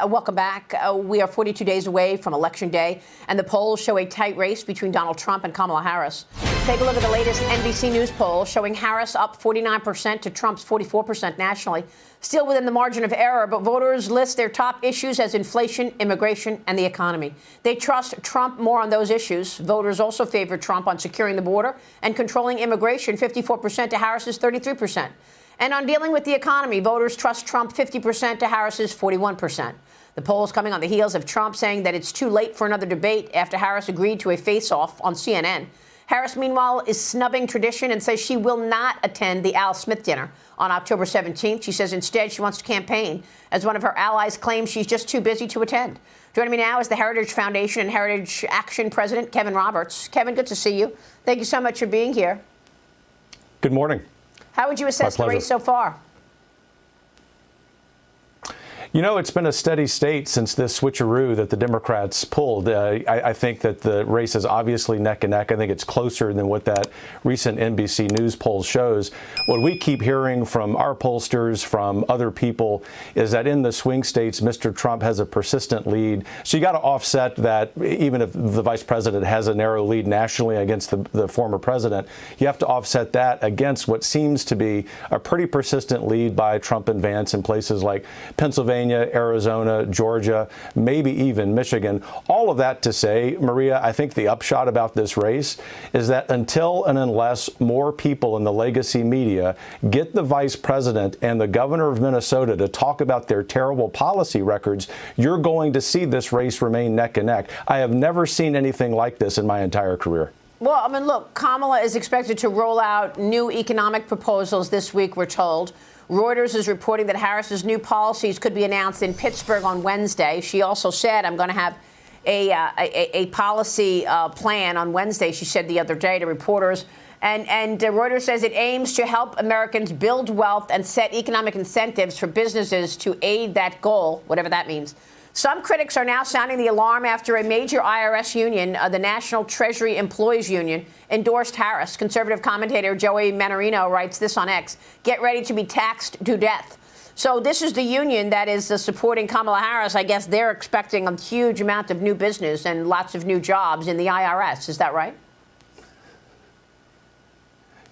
Welcome back. We are 42 days away from Election Day, and the polls show a tight race between Donald Trump and Kamala Harris. Take a look at the latest NBC News poll showing Harris up 49% to Trump's 44% nationally. Still within the margin of error, but voters list their top issues as inflation, immigration, and the economy. They trust Trump more on those issues. Voters also favor Trump on securing the border and controlling immigration, 54% to Harris's 33%. And on dealing with the economy, voters trust Trump 50% to Harris's 41%. The poll is coming on the heels of Trump saying that it's too late for another debate after Harris agreed to a face-off on CNN. Harris, meanwhile, is snubbing tradition and says she will not attend the Al Smith dinner on October 17th. She says instead she wants to campaign, as one of her allies claims she's just too busy to attend. Joining me now is the Heritage Foundation and Heritage Action President, Kevin Roberts. Kevin, good to see you. Thank you so much for being here. Good morning. How would you assess the race so far? You know, it's been a steady state since this switcheroo that the Democrats pulled. I think that the race is obviously neck and neck. I think it's closer than what that recent NBC News poll shows. What we keep hearing from our pollsters, from other people, is that in the swing states, Mr. Trump has a persistent lead. So you got to offset that. Even if the vice president has a narrow lead nationally against the former president, you have to offset that against what seems to be a pretty persistent lead by Trump and Vance in places like Pennsylvania, Arizona, Georgia, maybe even Michigan. All of that to say, Maria, I think the upshot about this race is that until and unless more people in the legacy media get the vice president and the governor of Minnesota to talk about their terrible policy records, you're going to see this race remain neck and neck. I have never seen anything like this in my entire career. Well, I mean, look, Kamala is expected to roll out new economic proposals this week, we're told. Reuters is reporting that Harris's new policies could be announced in Pittsburgh on Wednesday. She also said, I'm going to have a policy plan on Wednesday, she said the other day to reporters. And Reuters says it aims to help Americans build wealth and set economic incentives for businesses to aid that goal, whatever that means. Some critics are now sounding the alarm after a major IRS union, the National Treasury Employees Union, endorsed Harris. Conservative commentator Joey Manorino writes this on X: "Get ready to be taxed to death." So this is the union that is supporting Kamala Harris. I guess they're expecting a huge amount of new business and lots of new jobs in the IRS. Is that right?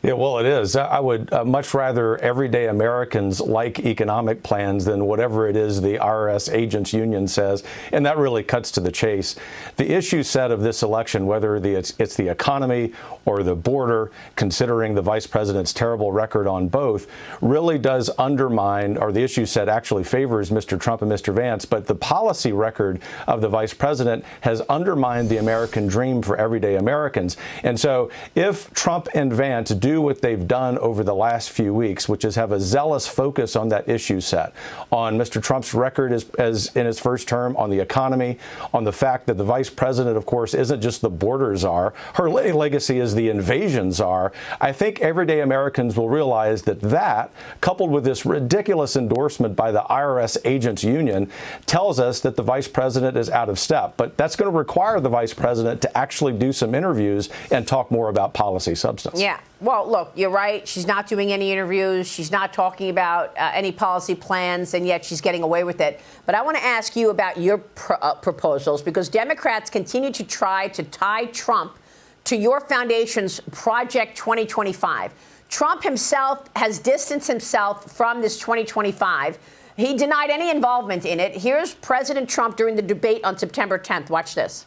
Yeah, well, it is. I would much rather everyday Americans like economic plans than whatever it is the IRS agents union says. And that really cuts to the chase. The issue set of this election, whether it's the economy or the border, considering the vice president's terrible record on both, really does undermine, or the issue set actually favors Mr. Trump and Mr. Vance. But the policy record of the vice president has undermined the American dream for everyday Americans. And so if Trump and Vance do what they've done over the last few weeks, which is have a zealous focus on that issue set, on Mr. Trump's record as in his first term, on the economy, on the fact that the vice president, of course, isn't just the border czar. Her legacy is the invasion czar. I think everyday Americans will realize that, coupled with this ridiculous endorsement by the IRS agents union, tells us that the vice president is out of step. But that's going to require the vice president to actually do some interviews and talk more about policy substance. Yeah. Well, look, you're right. She's not doing any interviews. She's not talking about any policy plans, and yet she's getting away with it. But I want to ask you about your proposals, because Democrats continue to try to tie Trump to your foundation's Project 2025. Trump himself has distanced himself from this 2025. He denied any involvement in it. Here's President Trump during the debate on September 10th. Watch this.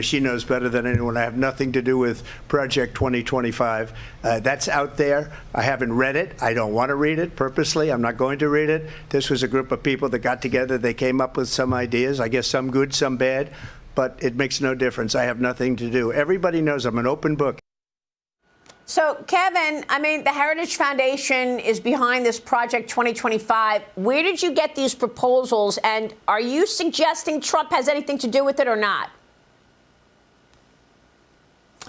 She knows better than anyone. I have nothing to do with Project 2025. That's out there. I haven't read it. I don't want to read it purposely. I'm not going to read it. This was a group of people that got together. They came up with some ideas, I guess some good, some bad, but it makes no difference. I have nothing to do. Everybody knows I'm an open book. So, Kevin, I mean, the Heritage Foundation is behind this Project 2025. Where did you get these proposals? And are you suggesting Trump has anything to do with it or not?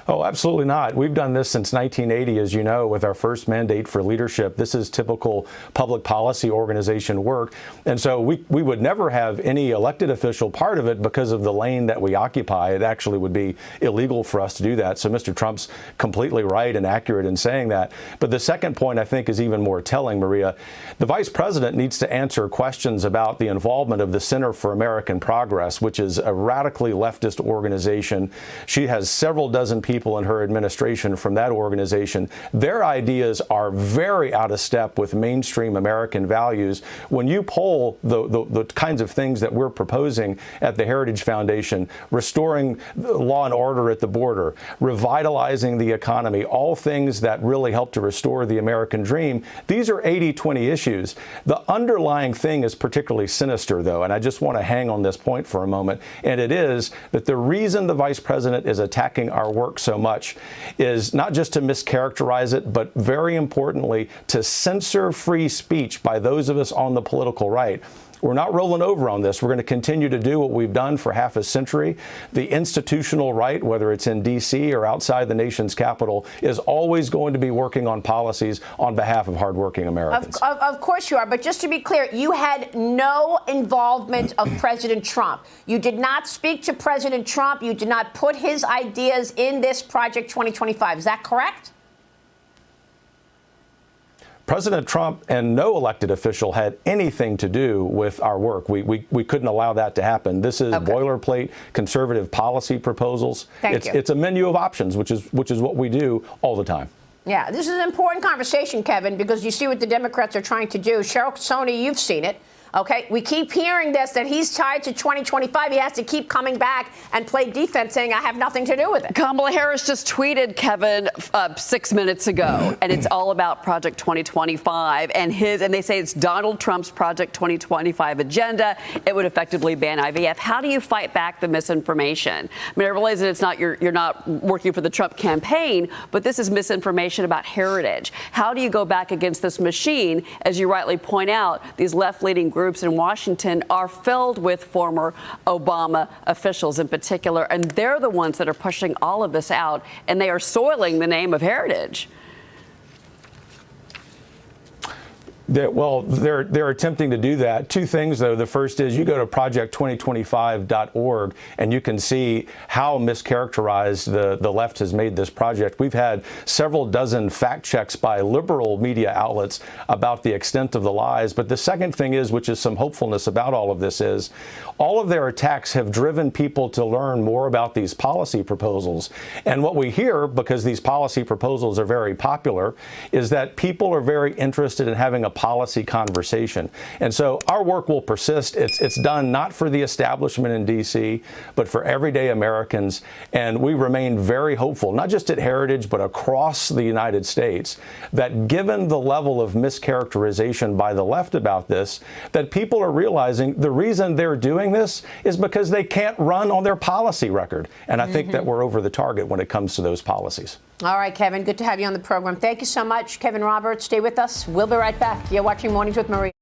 Oh, absolutely not. We've done this since 1980, as you know, with our first mandate for leadership. This is typical public policy organization work. And so we would never have any elected official part of it because of the lane that we occupy. It actually would be illegal for us to do that. So Mr. Trump's completely right and accurate in saying that. But the second point, I think, is even more telling, Maria. The vice president needs to answer questions about the involvement of the Center for American Progress, which is a radically leftist organization. She has several dozen people in her administration from that organization. Their ideas are very out of step with mainstream American values. When you poll the kinds of things that we're proposing at the Heritage Foundation, restoring law and order at the border, revitalizing the economy, all things that really help to restore the American dream, these are 80-20 issues. The underlying thing is particularly sinister, though, and I just want to hang on this point for a moment, and it is that the reason the vice president is attacking our work so much is not just to mischaracterize it, but very importantly, to censor free speech by those of us on the political right. We're not rolling over on this. We're going to continue to do what we've done for half a century. The institutional right, whether it's in D.C. or outside the nation's capital, is always going to be working on policies on behalf of hardworking Americans. Of course you are. But just to be clear, you had no involvement of President Trump. You did not speak to President Trump. You did not put his ideas in this Project 2025. Is that correct? President Trump and no elected official had anything to do with our work. We couldn't allow that to happen. This is boilerplate conservative policy proposals. It's a menu of options, which is what we do all the time. Yeah, this is an important conversation, Kevin, because you see what the Democrats are trying to do. Cheryl Sony, you've seen it. OK, we keep hearing this, that he's tied to 2025. He has to keep coming back and play defense, saying I have nothing to do with it. Kamala Harris just tweeted, Kevin, 6 minutes ago, and it's all about Project 2025 and they say it's Donald Trump's Project 2025 agenda. It would effectively ban IVF. How do you fight back the misinformation? I mean, I realize that it's not you're not working for the Trump campaign, but this is misinformation about heritage. How do you go back against this machine? As you rightly point out, these left-leaning groups in Washington are filled with former Obama officials in particular, and they're the ones that are pushing all of this out, and they are soiling the name of heritage. They're attempting to do that. Two things, though. The first is you go to project2025.org and you can see how mischaracterized the left has made this project. We've had several dozen fact checks by liberal media outlets about the extent of the lies. But the second thing is, which is some hopefulness about all of this, is all of their attacks have driven people to learn more about these policy proposals. And what we hear, because these policy proposals are very popular, is that people are very interested in having a policy conversation. And so our work will persist. It's done not for the establishment in D.C., but for everyday Americans. And we remain very hopeful, not just at Heritage, but across the United States, that given the level of mischaracterization by the left about this, that people are realizing the reason they're doing this is because they can't run on their policy record. And I think that we're over the target when it comes to those policies. All right, Kevin, good to have you on the program. Thank you so much. Kevin Roberts, stay with us. We'll be right back. You're watching Mornings with Maria.